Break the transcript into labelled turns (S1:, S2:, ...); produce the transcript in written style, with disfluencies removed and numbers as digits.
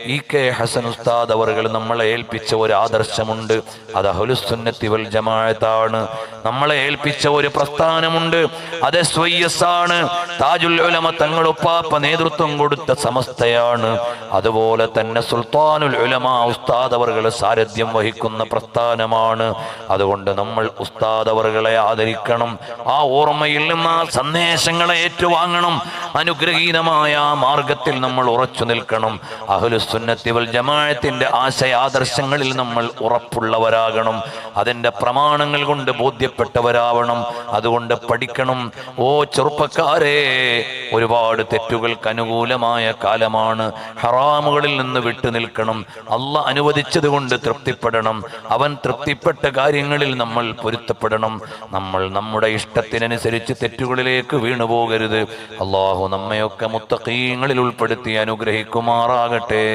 S1: ഇ.കെ. ഹസൻ ഉസ്താദ് അവറുകൾ നമ്മളെ ഏൽപ്പിച്ച ഒരു ആദർശമുണ്ട്. അത് അഹ്ലുസ് സുന്നത്തി വൽ ജമാഅത്താണ്. നമ്മളെ ഏൽപ്പിച്ച ഒരു പ്രസ്ഥാനമുണ്ട്, അത് SYS ആണ്. താജുൽ ഉലമ തങ്ങൾ ഉപ്പാപ്പ നേതൃത്വം കൊടുത്ത സമസ്തയാണ്. അതുപോലെ തന്നെ സുൽത്താനുൽ ഉലമ ഉസ്താദ് അവറുകൾ സാരഥ്യം വഹിക്കുന്ന പ്രസ്ഥാനമാണ്. അതുകൊണ്ട് നമ്മൾ ഉസ്താദ് അവറുകളെ ആദരിക്കണം. ആ ഓർമ്മയിൽ നിന്ന് ആ സന്ദേശങ്ങളെ ഏറ്റുവാങ്ങണം. അനുഗ്രഹീതമായ ആ മാർഗത്തിൽ നമ്മൾ ഉറച്ചു നിൽക്കണം. അഹ്ലുസ് സുന്നത്തി വൽ ജമാഅത്തിന്റെ ആശയാദർശങ്ങളിൽ നമ്മൾ ഉറപ്പുള്ളവരാകണം. അതിന്റെ പ്രമാണങ്ങൾ കൊണ്ട് ബോധ്യപ്പെട്ടവരാവണം. അതുകൊണ്ട് പഠിക്കണം. ഓ ചെറുപ്പക്കാരെ, ഒരുപാട് തെറ്റുകൾക്ക് അനുകൂലമായ കാലമാണ്. ഹറാമുകളിൽ നിന്ന് വിട്ടു നിൽക്കണം. അല്ലാഹ് അനുവദിച്ചത് കൊണ്ട് തൃപ്തിപ്പെടണം. അവൻ തൃപ്തിപ്പെട്ട കാര്യങ്ങളിൽ നമ്മൾ പൊരുത്തപ്പെടണം. നമ്മൾ നമ്മുടെ ഇഷ്ടത്തിനനുസരിച്ച് തെറ്റുകളിലേക്ക് വീണുപോകരുത്. അല്ലാഹു നമ്മയൊക്കെ മുത്തഖീങ്ങളിൽ ഉൾപ്പെടുത്തി അനുഗ്രഹിക്കുമാറാകട്ടെ.